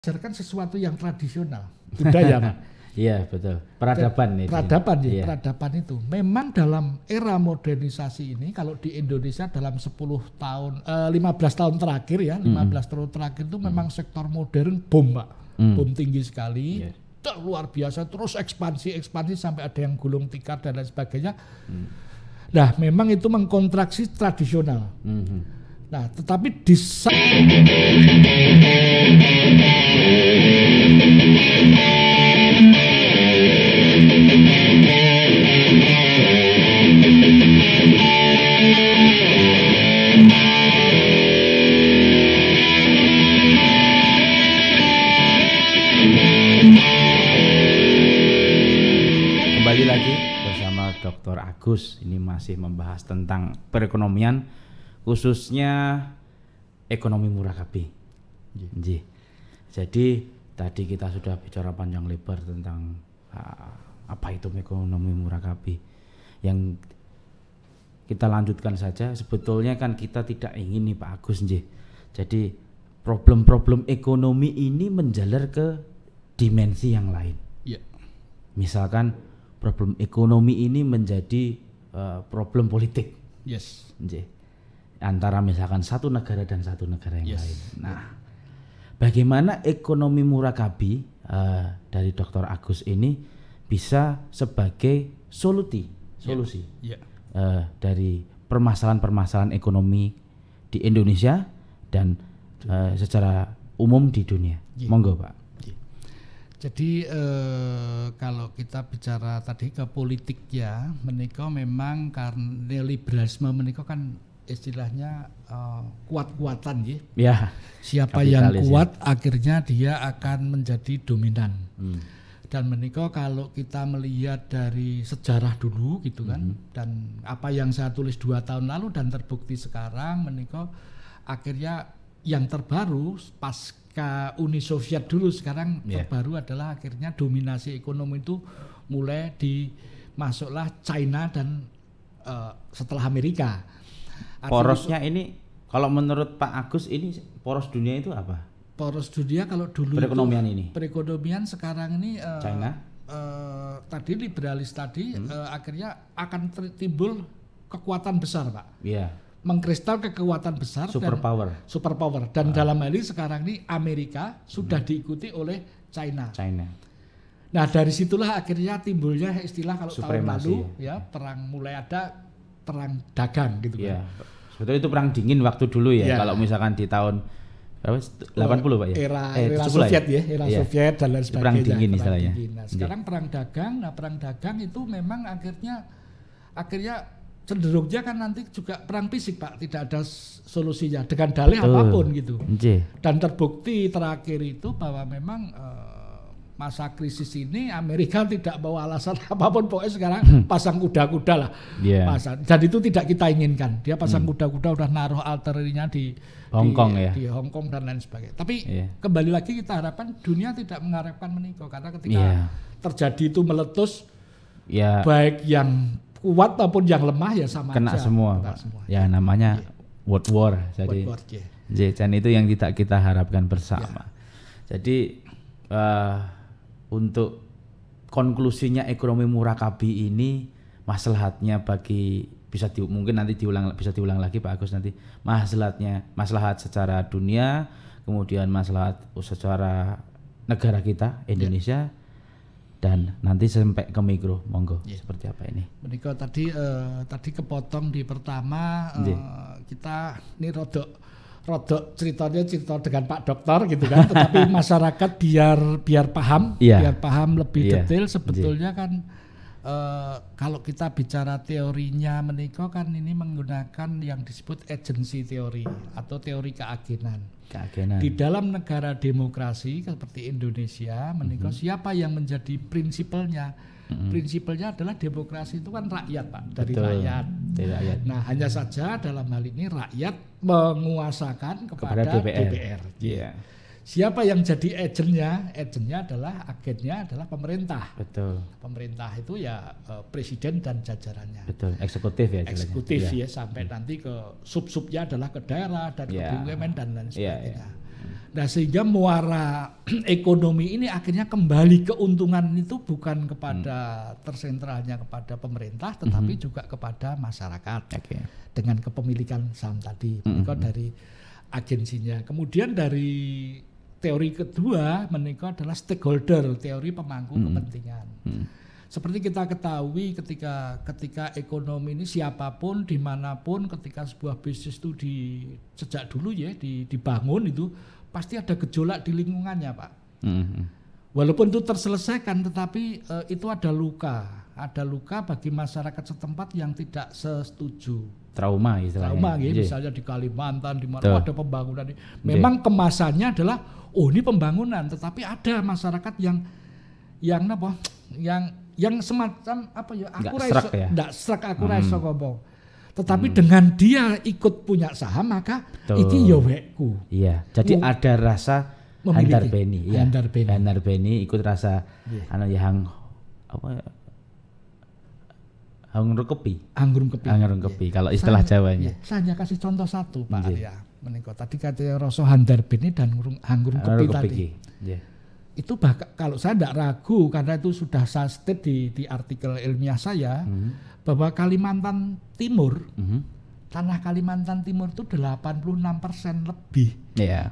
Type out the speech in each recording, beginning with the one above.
mengajarkan sesuatu yang tradisional, budaya, Pak. Iya, betul. Peradaban itu. Peradaban ya, iya. Peradaban itu. Memang dalam era modernisasi ini, kalau di Indonesia dalam 15 tahun terakhir ya, 15 tahun terakhir itu memang sektor modern boom, Pak. Boom tinggi sekali. Yeah. Luar biasa, terus ekspansi sampai ada yang gulung tikar dan lain sebagainya. Nah, memang itu mengkontraksi tradisional. Nah, tetapi di kembali lagi bersama Dr. Agus. Ini masih membahas tentang perekonomian, khususnya ekonomi murakabi. Jadi tadi kita sudah bicara panjang lebar tentang apa itu ekonomi murakabi. Yang kita lanjutkan saja. Sebetulnya kan kita tidak ingin nih Pak Agus, jadi problem-problem ekonomi ini menjalar ke dimensi yang lain. Yeah. Misalkan problem ekonomi ini menjadi problem politik. Yes. Antara misalkan satu negara dan satu negara yang lain. Nah, bagaimana ekonomi murakabi dari Dr. Agus ini bisa sebagai solusi dari permasalahan-permasalahan ekonomi di Indonesia dan secara umum di dunia. Monggo Pak. Jadi kalau kita bicara tadi ke politik ya, menika memang karena liberalisme menika kan istilahnya kuat-kuatan ya. Siapa yang kuat akhirnya dia akan menjadi dominan. Dan menika kalau kita melihat dari sejarah dulu gitu kan, dan apa yang saya tulis 2 tahun lalu dan terbukti sekarang, menika akhirnya yang terbaru pasca Uni Soviet dulu, sekarang terbaru adalah akhirnya dominasi ekonomi itu mulai masuklah China dan setelah Amerika. Porosnya ini kalau menurut Pak Agus ini poros dunia itu apa? Poros dunia kalau dulu perekonomian sekarang ini China tadi liberalis tadi akhirnya akan timbul kekuatan besar, Pak. Iya. Mengkristal kekuatan besar superpower dan dalam hal ini sekarang ini Amerika sudah diikuti oleh China. Nah, dari situlah akhirnya timbulnya istilah kalau tahun lalu ya mulai ada perang dagang gitu kan. Sebetulnya itu perang dingin waktu dulu ya. Kalau misalkan di tahun 80 Pak ya. Era Soviet ya, Soviet dan lain sebagainya. Perang dingin istilahnya. Nah, sekarang perang dagang. Nah, perang dagang itu memang akhirnya cenderungnya kan nanti juga perang fisik, Pak, tidak ada solusinya dengan dalih apapun gitu. Dan terbukti terakhir itu bahwa memang masa krisis ini Amerika tidak bawa alasan apapun, pokoknya sekarang pasang kuda-kuda lah. Dan itu tidak kita inginkan. Dia pasang kuda-kuda udah naruh artillerinya di Hongkong di Hongkong dan lain sebagainya. Tapi kembali lagi kita harapkan dunia tidak mengharapkan menikah, karena ketika terjadi itu meletus, baik yang kuat maupun yang lemah ya sama kena aja. Semua. Ya namanya world war. Jadi dan itu yang kita harapkan bersama. Jadi untuk konklusinya ekonomi murakabi ini maslahatnya bagi mungkin nanti bisa diulang lagi Pak Agus nanti, maslahat secara dunia, kemudian maslahat secara negara kita Indonesia. Dan nanti sampai ke mikro, monggo seperti apa ini? Menika tadi kepotong di pertama kita ini rodok cerita dengan Pak Dokter gitu kan, tetapi masyarakat biar paham, lebih detail sebetulnya kan kalau kita bicara teorinya menika kan ini menggunakan yang disebut agency teori atau teori keagenan. Di dalam negara demokrasi seperti Indonesia menika siapa yang menjadi prinsipalnya? Prinsipalnya adalah demokrasi itu kan rakyat, Pak, dari rakyat. Nah, hanya saja dalam hal ini rakyat menguasakan kepada DPR. Siapa yang jadi agennya agennya adalah pemerintah. Betul. Pemerintah itu ya presiden dan jajarannya. Betul. Eksekutif ya sampai nanti ke sub-subnya adalah ke daerah dan ke BUMN dan lain sebagainya. Nah, sehingga muara ekonomi ini akhirnya kembali keuntungan itu bukan kepada tersentralnya kepada pemerintah, tetapi juga kepada masyarakat dengan kepemilikan saham tadi, dari agensinya. Kemudian dari teori kedua menika adalah stakeholder, teori pemangku kepentingan. Seperti kita ketahui ketika ekonomi ini siapapun dimanapun, ketika sebuah bisnis itu sejak dulu ya dibangun itu pasti ada gejolak di lingkungannya, Pak. Walaupun itu terselesaikan, tetapi itu ada luka bagi masyarakat setempat yang tidak setuju. Trauma istilahnya. Trauma, gitu. Misalnya di Kalimantan, di mana ada pembangunan. Memang kemasannya adalah, ini pembangunan, tetapi ada masyarakat yang semacam apa ya? Nggak serak aku raiso ngomong. Tetapi dengan dia ikut punya saham, maka iki ya wekku. Iya, jadi ada rasa handar beni, ya. Handar beni ikut rasa yang apa? Anggur kepi kalau istilah Jawanya. Saya hanya kasih contoh satu, Pak Arya. Menika tadi kata rasa handar beni dan anggur kepi tadi. Itu kalau saya tidak ragu karena itu sudah saya state di artikel ilmiah saya bahwa Kalimantan Timur, tanah Kalimantan Timur itu 86% lebih.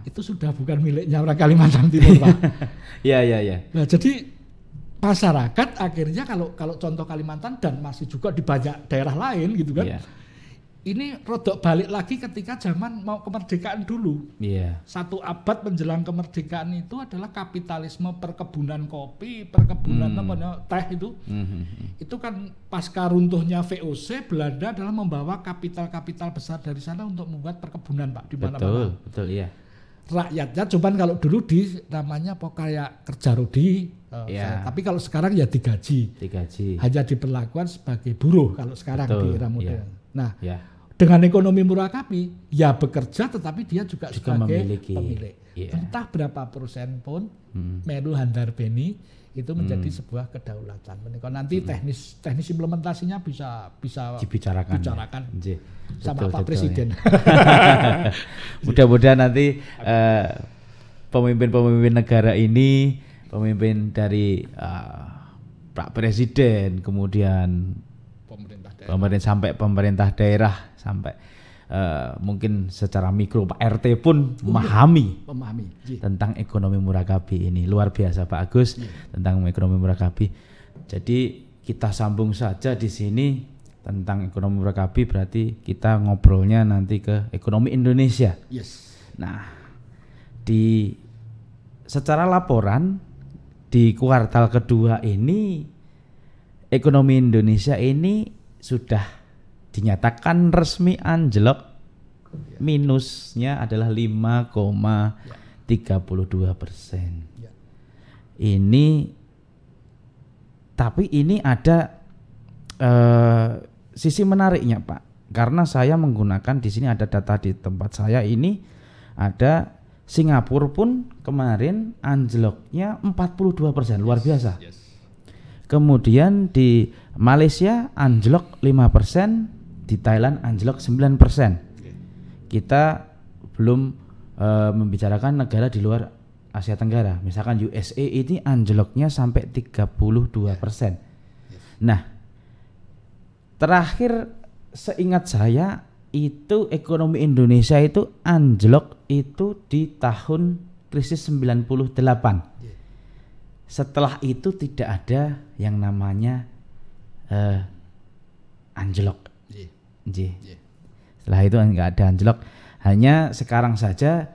Itu sudah bukan miliknya orang Kalimantan Timur, Pak. Iya. Nah, jadi masyarakat akhirnya kalau contoh Kalimantan dan masih juga di banyak daerah lain gitu kan. Ini rodok balik lagi ketika zaman mau kemerdekaan dulu. 1 abad menjelang kemerdekaan itu adalah kapitalisme perkebunan kopi, perkebunan teh itu. Itu kan pasca runtuhnya VOC, Belanda adalah membawa kapital-kapital besar dari sana untuk membuat perkebunan, Pak, di mana-mana. Betul, iya. Rakyatnya cuman kalau dulu namanya kayak kerja rodi, tapi kalau sekarang ya digaji. Hanya diperlakukan sebagai buruh kalau sekarang di era modern. Nah, dengan ekonomi murakabi ya bekerja tetapi dia juga sebagai pemilik. Entah berapa persen pun melu handar beni itu menjadi sebuah kedaulatan. Nanti teknis implementasinya bisa dibicarakan sama Pak Presiden. Mudah-mudahan nanti pemimpin-pemimpin negara ini, pemimpin dari Pak Presiden, kemudian pemerintah daerah sampai mungkin secara mikro Pak RT pun memahami tentang ekonomi murakabi ini. Luar biasa Pak Agus tentang ekonomi murakabi. Jadi kita sambung saja di sini tentang ekonomi murakabi, berarti kita ngobrolnya nanti ke ekonomi Indonesia. Nah, secara laporan di kuartal kedua ini ekonomi Indonesia ini sudah dinyatakan resmi anjlok, minusnya adalah 5,32%. Ini tapi ini ada sisi menariknya, Pak, karena saya menggunakan di sini ada data di tempat saya ini ada Singapura pun kemarin anjloknya 42%, luar biasa. Kemudian di Malaysia anjlok 5%, di Thailand anjlok 9%. Kita belum membicarakan negara di luar Asia Tenggara. Misalkan USA ini anjloknya sampai 32%. Nah, terakhir seingat saya itu ekonomi Indonesia itu anjlok itu di tahun krisis 98. Setelah itu tidak ada yang namanya anjlok. Setelah itu nggak ada anjlok. Hanya sekarang saja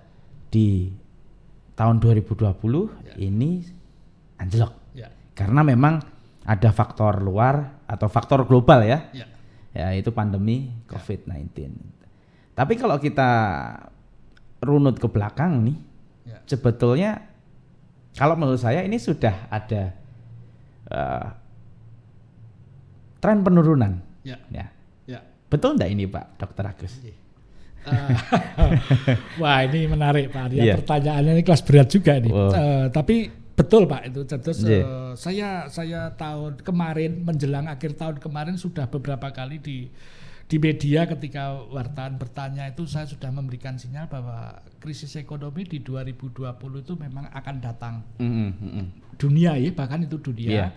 di tahun 2020 ini anjlok. Karena memang ada faktor luar atau faktor global ya. Itu pandemi COVID-19. Tapi kalau kita runut ke belakang nih, sebetulnya kalau menurut saya ini sudah ada tren penurunan. Betul enggak ini Pak Dr. Agus? Wah, ini menarik Pak Arya. Pertanyaannya ini kelas berat juga nih. Tapi betul Pak itu. Terus saya tahun kemarin menjelang akhir tahun kemarin sudah beberapa kali di media ketika wartawan bertanya itu saya sudah memberikan sinyal bahwa krisis ekonomi di 2020 itu memang akan datang. Dunia ya, bahkan itu dunia.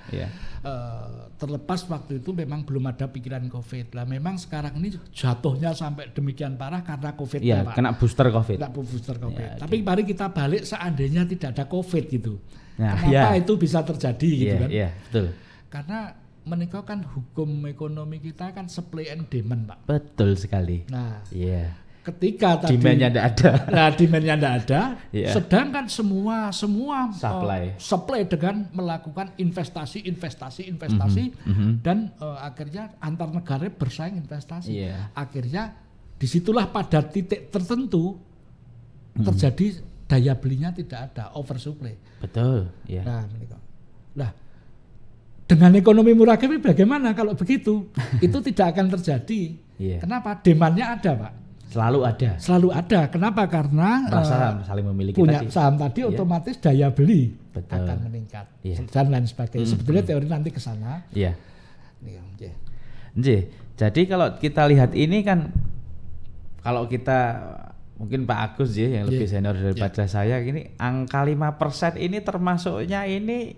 Terlepas waktu itu memang belum ada pikiran COVID. Lah memang sekarang ini jatuhnya sampai demikian parah karena COVID. Pak. Kena booster COVID. Kena booster COVID. Tapi mari kita balik seandainya tidak ada COVID gitu. Nah, kenapa itu bisa terjadi gitu kan? Iya, betul. Karena menikah kan hukum ekonomi kita kan supply and demand, Pak. Betul sekali. Nah, tadi ketika demand-nya tidak ada. Nah, demand-nya tidak ada. Sedangkan semua supply dengan melakukan investasi dan akhirnya antar negara bersaing investasi. Akhirnya disitulah pada titik tertentu terjadi daya belinya tidak ada, oversupply. Betul. Nah, dengan ekonomi murakabi bagaimana kalau begitu? Itu tidak akan terjadi. Kenapa? Demand-nya ada, Pak. Selalu ada. Kenapa? Karena saham saling memiliki punya saham tadi otomatis daya beli Betul. akan meningkat dan lain sebagainya. Sebetulnya teori nanti ke sana. Jadi kalau kita lihat ini kan, kalau kita mungkin Pak Agus yang lebih senior daripada saya, ini angka 5% ini termasuknya ini,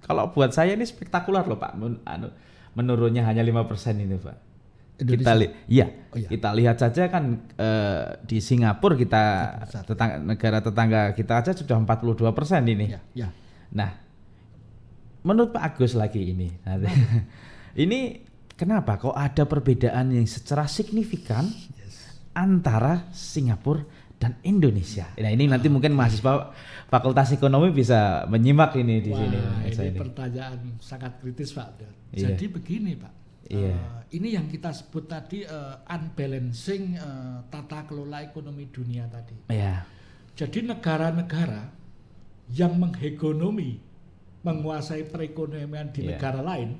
kalau buat saya ini spektakular loh Pak, menurunnya hanya 5% ini Pak. Kita lihat saja kan di Singapura negara tetangga kita aja sudah 42% ini. Nah, menurut Pak Agus lagi ini, ini kenapa kok ada perbedaan yang secara signifikan antara Singapura dan Indonesia? Nah, ini nanti mungkin mahasiswa Fakultas Ekonomi bisa menyimak ini di sini. Ini pertanyaan sangat kritis Pak. Jadi begini Pak. Ini yang kita sebut tadi unbalancing tata kelola ekonomi dunia tadi. Jadi negara-negara yang menghegemomi, menguasai perekonomian di negara lain,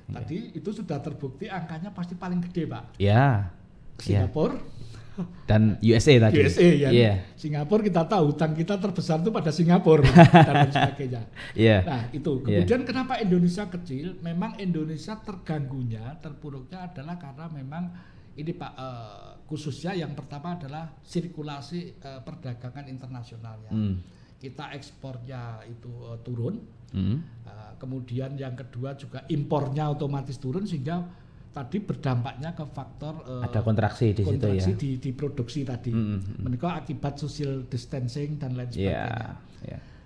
tadi itu sudah terbukti angkanya pasti paling gede Pak. Singapura dan USA tadi. Singapura kita tahu hutang kita terbesar itu pada Singapura dan lain sebagainya. Nah itu kemudian kenapa Indonesia kecil? Memang Indonesia terpuruknya adalah karena memang ini Pak, khususnya yang pertama adalah sirkulasi perdagangan internasionalnya. Kita ekspornya itu turun. Kemudian yang kedua juga impornya otomatis turun sehingga tadi berdampaknya ke faktor ada kontraksi di situ ya. Di produksi tadi. Menikah akibat social distancing dan lain sebagainya.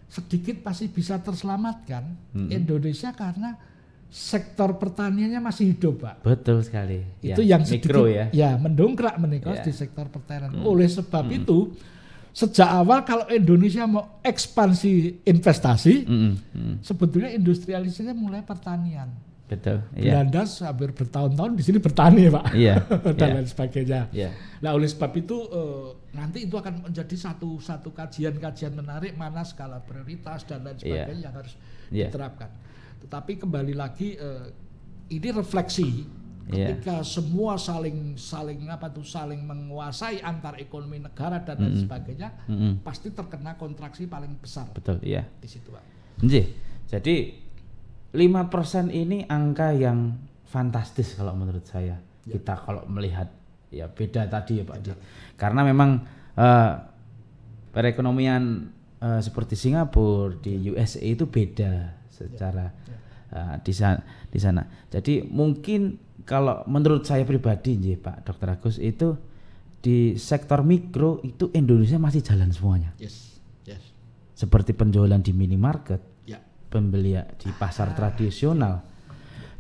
Sedikit pasti bisa terselamatkan Indonesia karena sektor pertaniannya masih hidup, Pak. Betul sekali. Itu yang sedikit mikro mendongkrak menikah di sektor pertanian. Oleh sebab itu sejak awal kalau Indonesia mau ekspansi investasi, sebetulnya industrialisasinya mulai pertanian. Betul. Belanda hampir bertahun-tahun di sini bertani Pak, dan lain sebagainya. Nah oleh sebab itu nanti itu akan menjadi satu kajian menarik mana skala prioritas dan lain sebagainya yang harus diterapkan. Tetapi kembali lagi ini refleksi ketika semua saling menguasai antar ekonomi negara dan lain sebagainya, pasti terkena kontraksi paling besar. Betul, di situ Pak. Jadi 5% ini angka yang fantastis kalau menurut saya. Kita kalau melihat beda tadi ya Pak. Karena memang perekonomian seperti Singapura, di USA itu beda secara di sana. Jadi mungkin kalau menurut saya pribadi Pak Dr. Agus itu di sektor mikro itu Indonesia masih jalan semuanya. Seperti penjualan di minimarket, pembelian di pasar tradisional,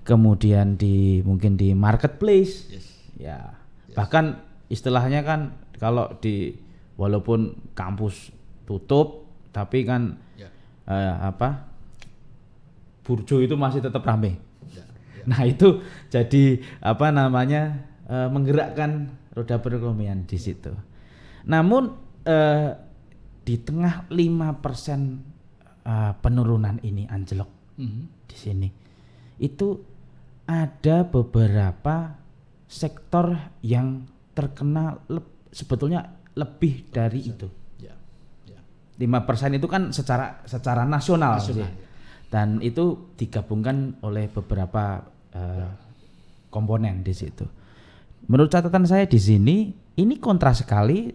kemudian mungkin di marketplace, bahkan istilahnya kan kalau walaupun kampus tutup, tapi kan burjo itu masih tetap ramai. Nah itu jadi menggerakkan roda perekonomian di situ. Namun di tengah 5% penurunan ini anjlok di sini, itu ada beberapa sektor yang terkena sebetulnya lebih dari itu. 5% itu kan secara nasional sih. Dan itu digabungkan oleh beberapa komponen di situ. menurut catatan saya di sini ini kontra sekali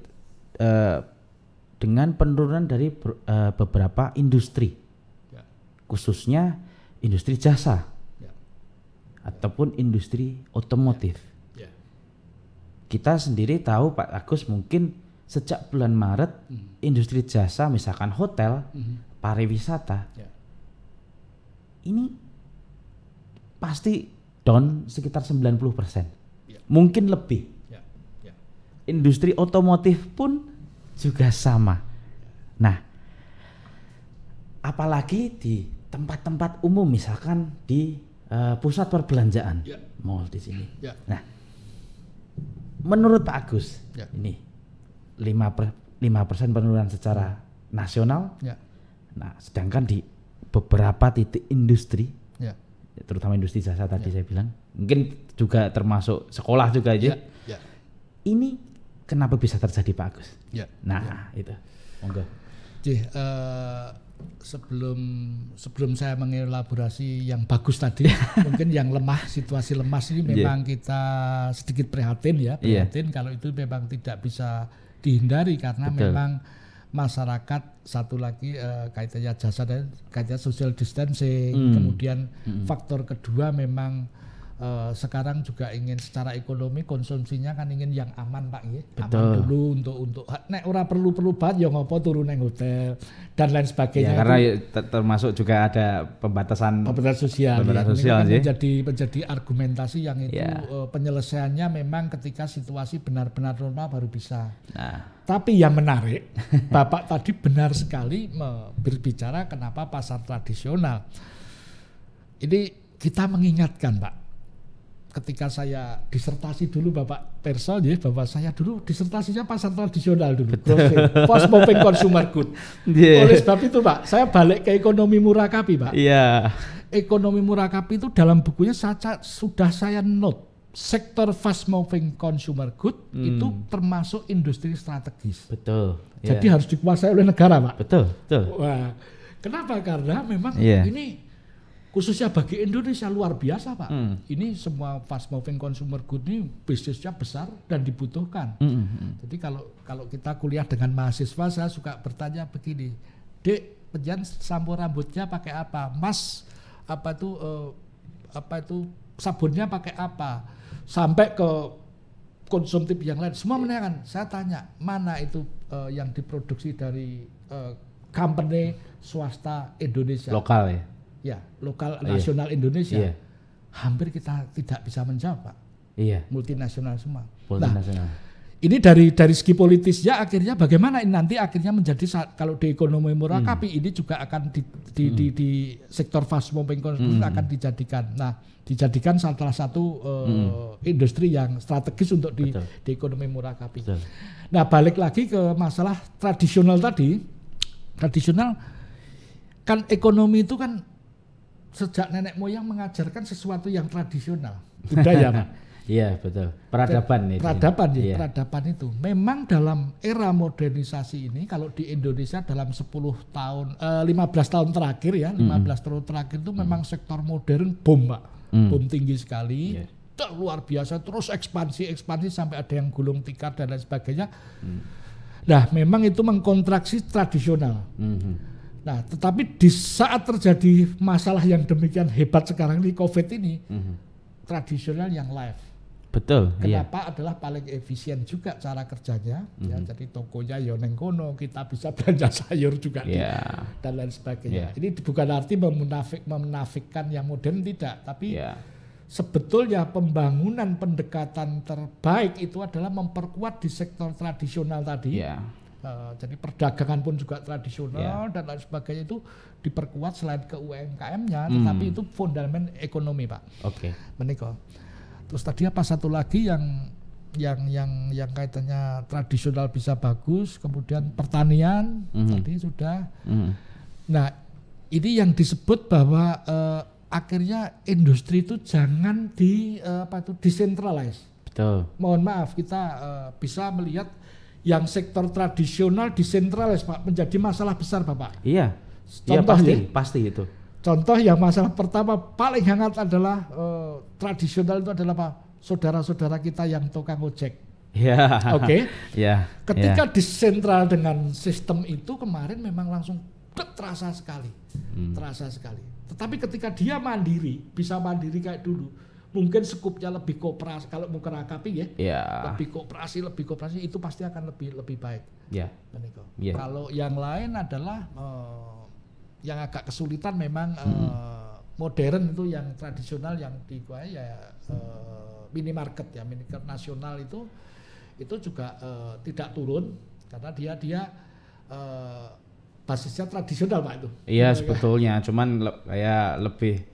dengan penurunan dari beberapa industri, khususnya industri jasa ataupun industri otomotif. Kita sendiri tahu Pak Agus, mungkin sejak bulan Maret industri jasa misalkan hotel, pariwisata ini pasti down sekitar 90%. Mungkin lebih. Industri otomotif pun juga sama. Nah, apalagi di tempat-tempat umum, misalkan di pusat perbelanjaan, mall di sini. Nah, menurut Pak Agus, ini 5% penurunan secara nasional. Nah, sedangkan di beberapa titik industri, terutama industri jasa tadi saya bilang, mungkin juga termasuk sekolah juga aja. Ini kenapa bisa terjadi Pak Agus? Itu. Monggo. Sebelum saya mengelaborasi yang bagus tadi, mungkin yang lemah, situasi lemas ini memang kita sedikit prihatin kalau itu memang tidak bisa dihindari karena memang masyarakat satu lagi kaitannya jasa dan kaitannya social distancing, kemudian faktor kedua memang sekarang juga ingin secara ekonomi konsumsinya kan ingin yang aman Pak ya. Aman dulu untuk nek ora perlu banget ya ngopo turu nang hotel dan lain sebagainya. Karena termasuk juga ada pembatasan sosial. Ini kan menjadi argumentasi yang itu penyelesaiannya memang ketika situasi benar-benar normal baru bisa. Tapi yang menarik, Bapak tadi benar sekali berbicara kenapa pasar tradisional. Ini kita mengingatkan Pak. Ketika saya disertasi dulu Bapak Persol ya, bahwa saya dulu disertasinya pasar tradisional dulu, fast moving consumer good. Oleh sebab itu Pak, saya balik ke ekonomi murakabi Pak. Ekonomi murakabi itu dalam bukunya sudah saya note, sektor fast moving consumer good itu termasuk industri strategis. Jadi harus dikuasai oleh negara Pak. Wah, kenapa? Karena memang ini khususnya bagi Indonesia luar biasa Pak. Ini semua fast moving consumer good ini bisnisnya besar dan dibutuhkan. Jadi kalau kita kuliah dengan mahasiswa, saya suka bertanya begini, Dek, penjan sampo rambutnya pakai apa? Mas, apa itu sabunnya pakai apa? Sampai ke konsumtif yang lain, semua menanyakan. Saya tanya, mana itu yang diproduksi dari company swasta Indonesia? Lokal lokal nasional Indonesia. Hampir kita tidak bisa menjawab Pak. Multinasional semua. Nah, ini dari segi politisnya akhirnya bagaimana ini nanti akhirnya menjadi kalau di ekonomi murakabi ini juga akan di sektor fast moving consumer akan dijadikan salah satu industri yang strategis untuk di ekonomi murakabi. Nah, balik lagi ke masalah tradisional tadi. Tradisional kan ekonomi itu kan sejak nenek moyang mengajarkan sesuatu yang tradisional, budaya Pak. Iya betul. Peradaban itu. Memang dalam era modernisasi ini kalau di Indonesia dalam 15 tahun terakhir ya, 15 tahun terakhir itu memang sektor modern boom Pak. Boom tinggi sekali. Luar biasa, terus ekspansi sampai ada yang gulung tikar dan lain sebagainya. Nah, memang itu mengkontraksi tradisional. Nah, tetapi di saat terjadi masalah yang demikian hebat sekarang di COVID ini, tradisional yang live. Kenapa adalah paling efisien juga cara kerjanya. Ya, jadi tokonya ya neng kono, kita bisa belanja sayur juga dan lain sebagainya. Ini bukan arti menafikan yang modern, tidak, tapi sebetulnya pembangunan pendekatan terbaik itu adalah memperkuat di sektor tradisional tadi. Jadi perdagangan pun juga tradisional dan lain sebagainya itu diperkuat selain ke UMKM-nya, tetapi itu fundament ekonomi Pak. Menikah. Terus tadi apa satu lagi yang kaitannya tradisional bisa bagus, kemudian pertanian tadi sudah. Nah, ini yang disebut bahwa akhirnya industri itu jangan decentralize. Mohon maaf, kita bisa melihat yang sektor tradisional desentralis Pak menjadi masalah besar Bapak. Pasti itu. Contoh yang masalah pertama paling hangat adalah tradisional itu adalah apa? saudara-saudara kita yang tukang ojek. Ya. Oke. Ya. Ketika disentral dengan sistem itu kemarin memang langsung terasa sekali. Terasa sekali. Tetapi ketika dia mandiri, bisa mandiri kayak dulu, mungkin skupnya lebih kooperasi. Kalau mau kerakapi lebih kooperasi itu pasti akan lebih baik. Ya. Kalau yang lain adalah yang agak kesulitan memang modern itu yang tradisional yang di minimarket ya, minimarket nasional itu juga tidak turun karena dia basisnya tradisional Pak itu. Iya sebetulnya, cuman kayak lebih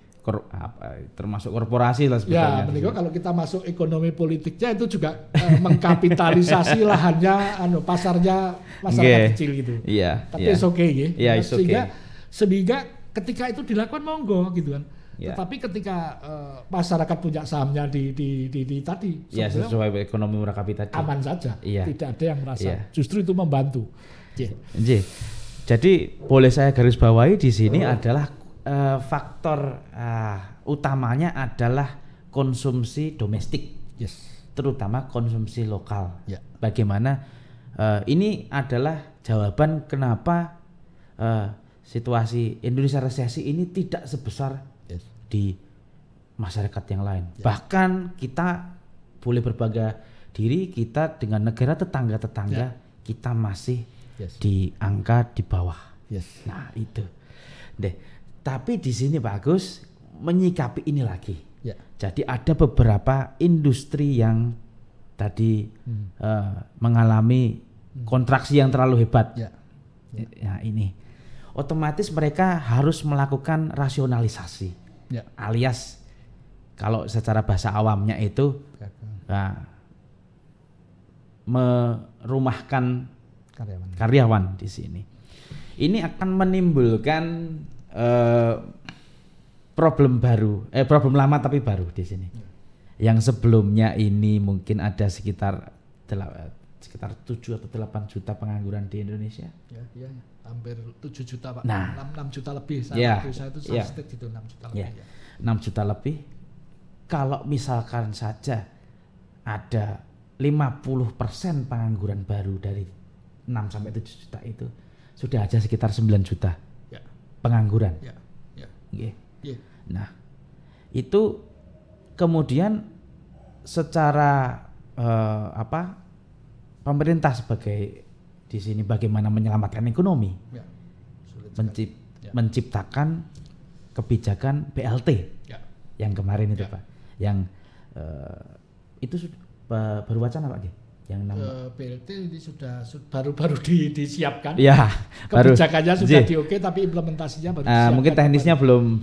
termasuk korporasi lah sebetulnya. Ya, menurut kalau kita masuk ekonomi politiknya itu juga mengkapitalisasi lahannya, pasarnya masyarakat kecil gitu. Iya. Tapi it's okay ya. Yeah, sehingga ketika itu dilakukan monggo gitu kan. Yeah. Tetapi ketika masyarakat punya sahamnya di tadi, sesuai ekonomi Murakabi tadi, aman saja, tidak ada yang merasa. Justru itu membantu. Jadi boleh saya garis bawahi di sini adalah faktor utamanya adalah konsumsi domestik, terutama konsumsi lokal. Bagaimana ini adalah jawaban kenapa situasi Indonesia resesi ini tidak sebesar di masyarakat yang lain. Bahkan kita boleh berbangga diri kita dengan negara tetangga kita masih di angka di bawah. Nah itu deh. Tapi di sini Pak Agus menyikapi ini lagi. Jadi ada beberapa industri yang tadi mengalami kontraksi yang terlalu hebat. Nah ini otomatis mereka harus melakukan rasionalisasi. Alias kalau secara bahasa awamnya itu merumahkan karyawan di sini. Ini akan menimbulkan problem problem lama tapi baru di sini. Yang sebelumnya ini mungkin ada sekitar 7 atau 8 juta pengangguran di Indonesia. Ya, hampir 7 juta Pak. Nah, 6 juta lebih. Saya itu statistik gitu 6 juta lebih. 6 juta lebih. Kalau misalkan saja ada 50% pengangguran baru dari 6 sampai 7 juta itu sudah aja sekitar 9 juta pengangguran. Nah, itu kemudian secara pemerintah sebagai di sini bagaimana menyelamatkan ekonomi, menciptakan kebijakan BLT yang kemarin itu Pak, yang itu baru wacana Pak yang BLT ini sudah baru disiapkan. Ya, kebijakannya sudah di-oke tapi implementasinya baru disiapkan. Mungkin teknisnya belum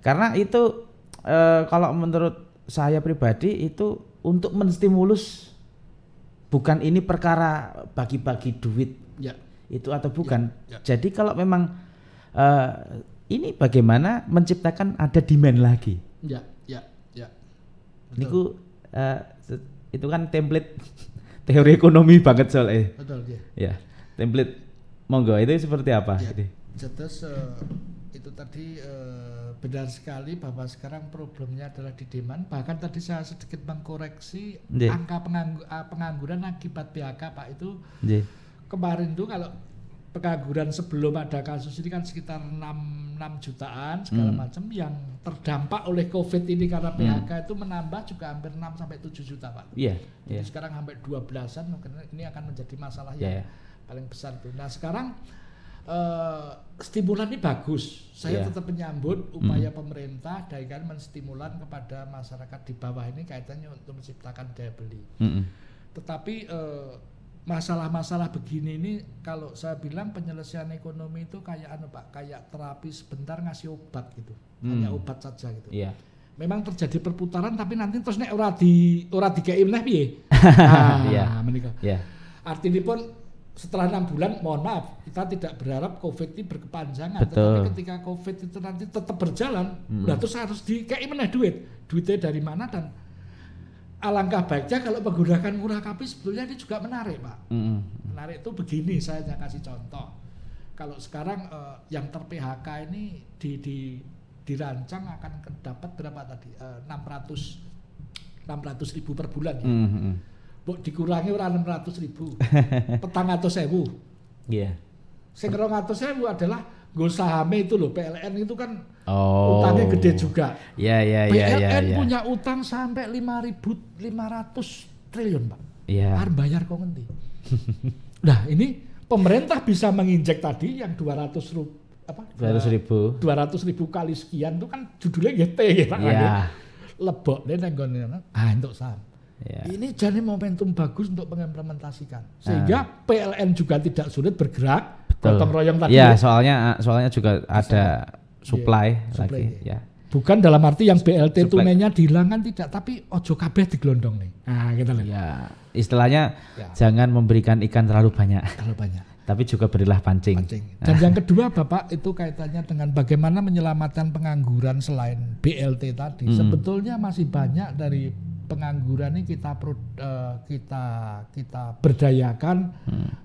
Karena itu kalau menurut saya pribadi itu untuk menstimulus, bukan ini perkara bagi-bagi duit itu atau bukan. Jadi kalau memang ini bagaimana menciptakan ada demand lagi. Niku itu kan template teori ekonomi banget soalnya. Betul template monggo itu seperti apa? Terus itu tadi benar sekali bahwa sekarang problemnya adalah di demand. Bahkan tadi saya sedikit mengkoreksi angka pengangguran akibat PHK Pak itu kemarin tuh kalau pengangguran sebelum ada kasus ini kan sekitar 6 jutaan segala macam yang terdampak oleh COVID ini karena PHK itu menambah juga hampir 6 sampai 7 juta Pak. Jadi sekarang hampir 12-an ini akan menjadi masalah yang paling besar tuh. Nah sekarang stimulan ini bagus. Saya tetap menyambut upaya pemerintah dengan menstimulan kepada masyarakat di bawah ini kaitannya untuk menciptakan daya beli. Tetapi masalah-masalah begini ini kalau saya bilang penyelesaian ekonomi itu kayak Pak, kayak terapi sebentar ngasih obat gitu. Hanya obat saja gitu. Memang terjadi perputaran tapi nanti terus nek ora dikei meneh piye? Menika. Artinya pun setelah 6 bulan, mohon maaf, kita tidak berharap COVID ini berkepanjangan. Tetapi ketika COVID itu nanti tetap berjalan, terus harus dikei meneh duitnya dari mana, dan alangkah baiknya kalau menggunakan Murakabi sebetulnya ini juga menarik Pak. Menarik itu begini, saya hanya kasih contoh. Kalau sekarang yang ter-PHK ini dirancang akan dapat berapa tadi? 600.000 per bulan ya. Mbok dikurangi ora 600.000. Petang atau 1.000. Iya. Sing 200.000 adalah nggo sahame itu loh, PLN itu kan utangnya gede juga. Iya. PLN punya utang sampai 5.500 triliun, Pak. Iya. Harus bayar kok ngendi. Nah, ini pemerintah bisa menginjek tadi yang 200.000 kali sekian itu kan judulnya GT ya Pak. Iya. Lebok deh nenggon untuk saham. Yeah. Ini jadi momentum bagus untuk mengimplementasikan. Sehingga PLN juga tidak sulit bergerak. Gotong royong tadi. Ya, soalnya juga ada supply lagi. Ya. Bukan dalam arti yang BLT tunainya dihilangkan tidak, tapi ojo kabeh digelondong nih. Nah, gitu loh. Ya, istilahnya jangan memberikan ikan terlalu banyak. Tapi juga berilah pancing. Dan yang kedua Bapak itu kaitannya dengan bagaimana menyelamatkan pengangguran selain BLT tadi. Sebetulnya masih banyak dari pengangguran ini kita berdayakan.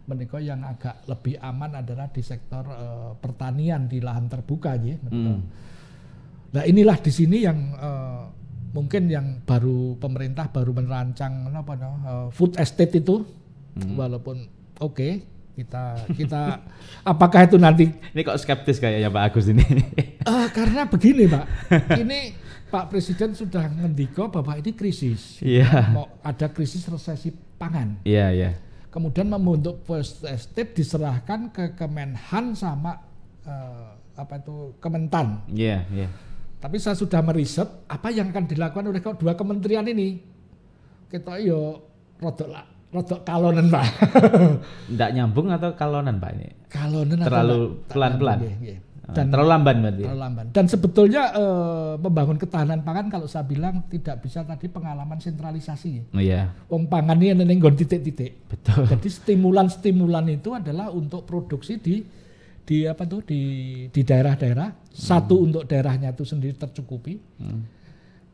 Menika yang agak lebih aman adalah di sektor pertanian di lahan terbuka ya. Nah inilah di sini yang mungkin yang pemerintah baru merancang food estate itu, walaupun kita apakah itu nanti ini kok skeptis kayaknya Pak Agus ini. Karena begini Pak, ini Pak Presiden sudah ngendiko bahwa ini krisis. Mau ada krisis resesi pangan. Iya. Kemudian membentuk food estate diserahkan ke Kemenhan sama Kementan. Iya. Tapi saya sudah meriset apa yang akan dilakukan oleh dua kementerian ini. Kita rodok kalonen Pak. Tidak nyambung atau kalonen Pak ini? Kalonen terlalu pelan-pelan. Dan terlalu lamban berarti. Terlalu lamban. Dan sebetulnya membangun ketahanan pangan kalau saya bilang tidak bisa tadi pengalaman sentralisasi. Iya. Wong pangan ini nenggon titik-titik. Betul. Jadi stimulan itu adalah untuk produksi di daerah-daerah. Satu untuk daerahnya itu sendiri tercukupi.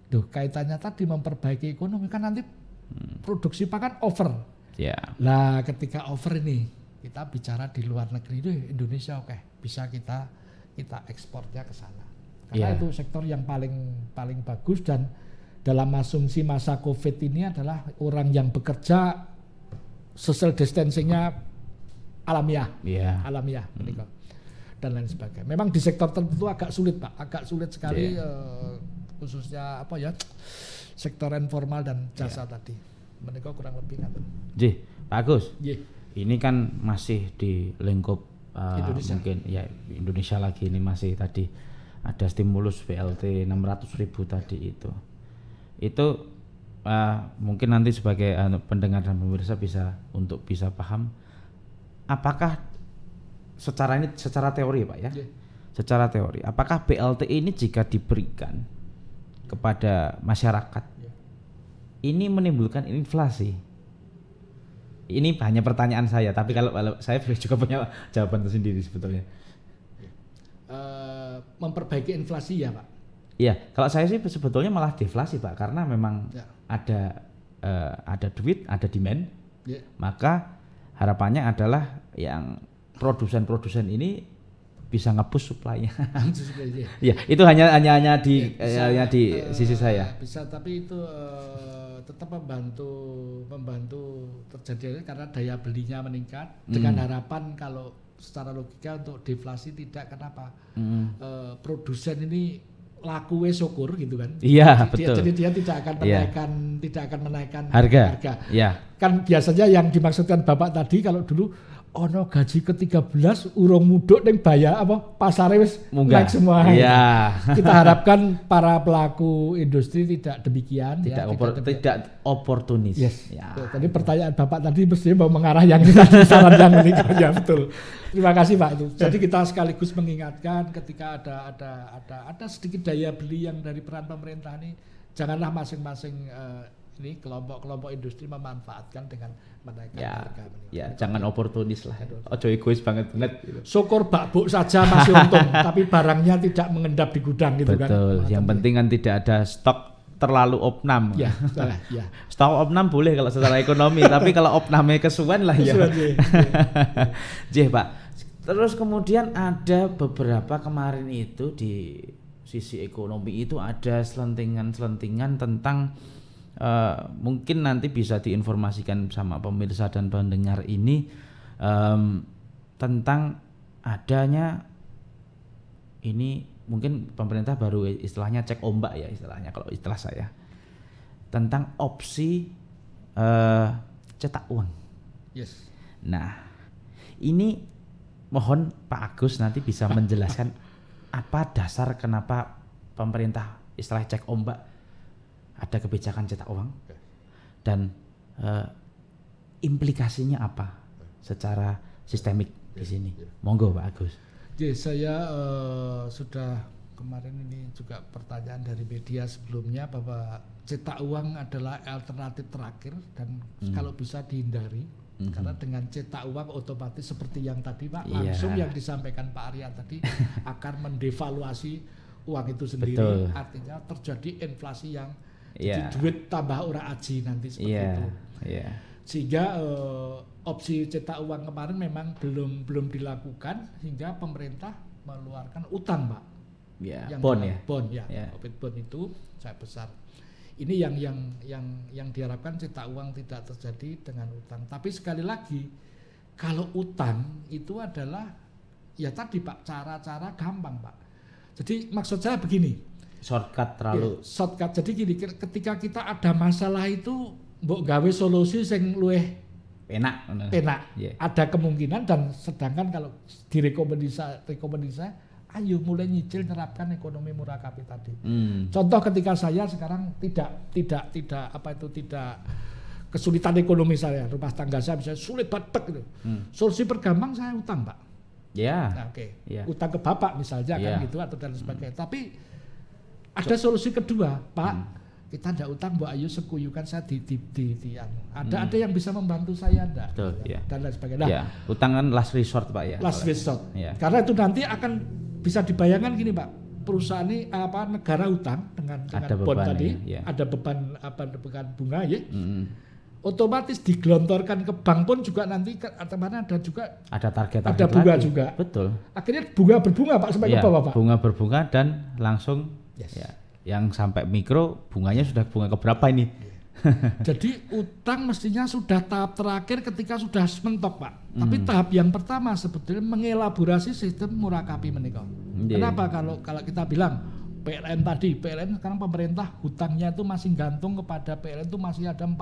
Kaitannya tadi memperbaiki ekonomi kan nanti produksi pangan over. Nah, ketika over ini kita bicara di luar negeri itu Indonesia bisa kita ekspornya ke sana. Karena itu sektor yang paling bagus dan dalam asumsi masa Covid ini adalah orang yang bekerja social distancingnya alamiah dan lain sebagainya. Memang di sektor tertentu agak sulit Pak, agak sulit sekali khususnya sektor informal dan jasa tadi. Mereka kurang lebih ngatur. Pak Agus. Ini kan masih di lingkup Indonesia. Mungkin ya Indonesia lagi ini masih tadi ada stimulus BLT 600.000 tadi itu mungkin nanti sebagai pendengar dan pemirsa bisa paham apakah secara teori Pak ya, secara teori apakah BLT ini jika diberikan kepada masyarakat ini menimbulkan inflasi? Ini hanya pertanyaan saya, tapi kalau saya juga punya jawaban tersendiri sebetulnya. Memperbaiki inflasi ya Pak? Iya, kalau saya sih sebetulnya malah deflasi Pak, karena memang ada duit, ada demand, maka harapannya adalah yang produsen ini bisa nge-push supply-nya. Ya, itu hanya di sisi saya. Bisa, tapi itu tetap membantu terjadi karena daya belinya meningkat dengan harapan kalau secara logika untuk deflasi tidak kenapa produsen ini lakunya syukur gitu kan. Iya, betul. Jadi dia tidak akan menaikkan harga. Iya. Kan biasanya yang dimaksudkan Bapak tadi kalau dulu ono gaji ke-13 urung muduk ning bayar pasare wis naik semua. Iya. Kita harapkan para pelaku industri tidak demikian tidak oportunis. Yes. Ya. Tadi pertanyaan Bapak tadi mestinya mau mengarah yang saran yang ini ya betul. Terima kasih Pak itu. Jadi kita sekaligus mengingatkan ketika ada sedikit daya beli yang dari peran pemerintah ini janganlah masing-masing ini kelompok industri memanfaatkan dengan menaikkan harga. Ya, jangan oportunis lah. Ojo egois banget. Syukur bakbuk saja masih untung, tapi barangnya tidak mengendap di gudang gitu. Betul. Yang penting kan tidak ada stok terlalu opnam. Ya. Stok opnam boleh kalau secara ekonomi, tapi kalau opnamnya kesuwen lah ya. Pak. Terus kemudian ada beberapa kemarin itu di sisi ekonomi itu ada selentingan-selentingan tentang mungkin nanti bisa diinformasikan sama pemirsa dan pendengar ini tentang adanya ini mungkin pemerintah baru istilahnya cek ombak ya istilahnya kalau istilah saya tentang opsi cetak uang. Yes. Nah, ini mohon Pak Agus nanti bisa menjelaskan apa dasar kenapa pemerintah istilah cek ombak ada kebijakan cetak uang dan implikasinya apa secara sistemik di sini. Monggo Pak Agus. Jadi saya sudah kemarin ini juga pertanyaan dari media sebelumnya bahwa cetak uang adalah alternatif terakhir dan kalau bisa dihindari karena dengan cetak uang otomatis seperti yang tadi Pak langsung yang disampaikan Pak Arya tadi akan mendevaluasi uang itu sendiri. Betul. Artinya terjadi inflasi yang jadi duit tambah ora aji nanti seperti itu. Sehingga opsi cetak uang kemarin memang belum dilakukan sehingga pemerintah mengeluarkan utang Pak. Yang bond bond itu saya besar. Ini yang diharapkan cetak uang tidak terjadi dengan utang. Tapi sekali lagi kalau utang itu adalah ya tadi Pak cara-cara gampang Pak. Jadi maksud saya begini. Shortcut terlalu. Shortcut. Jadi gini ketika kita ada masalah itu mbok gawe solusi sing luwih enak. Ada kemungkinan dan sedangkan kalau rekomendasi ayo mulai nyicil nerapkan ekonomi murakabi tadi. Contoh ketika saya sekarang tidak kesulitan ekonomi saya, rumah tangga saya bisa sulit banget gitu. Solusi pergampang saya utang, Pak. Nah, utang ke bapak misalnya kan gitu atau dan sebagainya. Tapi ada solusi kedua, Pak. Kita tidak utang, Mbak Ayu sekuyukan saya ada yang bisa membantu saya enggak? Dan lain sebagainya. Nah, utang kan last resort Pak ya. Last resort. Karena itu nanti akan bisa dibayangkan gini Pak, perusahaan ini negara utang dengan bond tadi, ada beban bunga ya. Otomatis digelontorkan ke bank pun juga nanti ada juga ada target ada bunga lagi. Juga. Betul. Akhirnya bunga berbunga Pak sampai ke bawah Pak. Bunga berbunga dan langsung yang sampai mikro bunganya sudah bunga keberapa ini? Jadi utang mestinya sudah tahap terakhir ketika sudah mentok Pak. Tapi tahap yang pertama sebetulnya mengelaborasi sistem murakabi menika. Kenapa kalau kita bilang PLN tadi, PLN sekarang pemerintah hutangnya itu masih gantung kepada PLN itu masih ada 40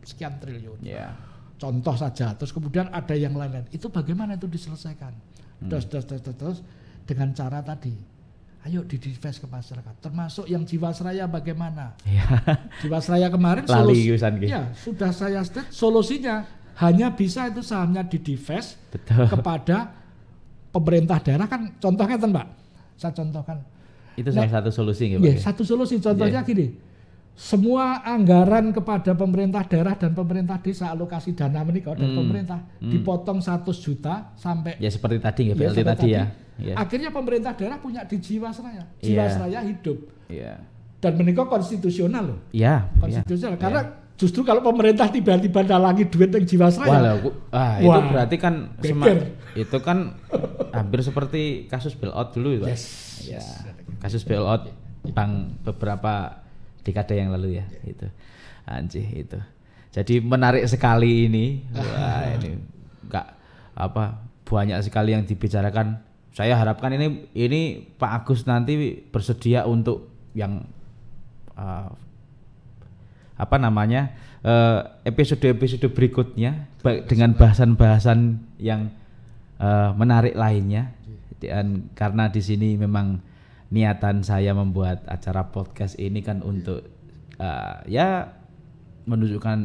sekian triliun. Contoh saja. Terus kemudian ada yang lain-lain. Itu bagaimana itu diselesaikan? Terus dengan cara tadi. Ayo di-divest ke masyarakat. Termasuk yang Jiwasraya bagaimana? Jiwasraya kemarin sudah saya state solusinya hanya bisa itu sahamnya di-divest kepada pemerintah daerah kan contohnya Pak. Saya contohkan. Itu salah satu solusi nggak Pak? Satu solusi contohnya gini. Semua anggaran kepada pemerintah daerah dan pemerintah desa alokasi dana menikah dan pemerintah dipotong 100 juta sampai seperti tadi nggak BLT tadi ya. Akhirnya pemerintah daerah punya di Jiwasraya. Jiwasraya hidup. Dan menikah konstitusional loh. Konstitusional karena justru kalau pemerintah tiba-tiba dalangi duit yang Jiwasraya. Itu berarti kan itu kan hampir seperti kasus bailout dulu Pak. Kasus bailout bank beberapa dekade yang lalu ya itu. Itu. Jadi menarik sekali ini. Wah, ini banyak sekali yang dibicarakan. Saya harapkan ini Pak Agus nanti bersedia untuk yang episode-episode berikutnya dengan bahasan-bahasan yang menarik lainnya. Dan karena di sini memang niatan saya membuat acara podcast ini kan untuk menunjukkan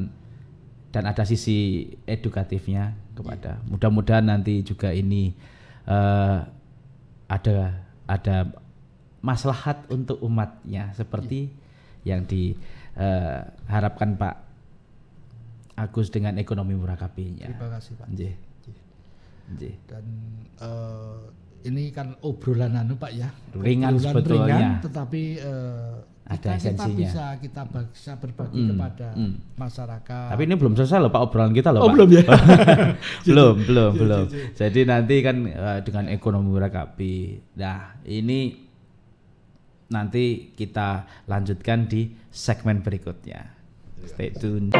dan ada sisi edukatifnya kepada mudah-mudahan nanti juga ini ada maslahat untuk umatnya seperti yang diharapkan Pak Agus dengan ekonomi murakabinya. Terima kasih Pak. Dan ini kan obrolan Pak ya. Ringan sebetulnya. Tetapi ada esensinya. Kita bisa berbagi kepada masyarakat. Tapi ini belum selesai loh Pak obrolan kita loh Pak. Belum ya? belum. Jadi nanti kan dengan ekonomi murakabi. Nah ini nanti kita lanjutkan di segmen berikutnya. Stay tune.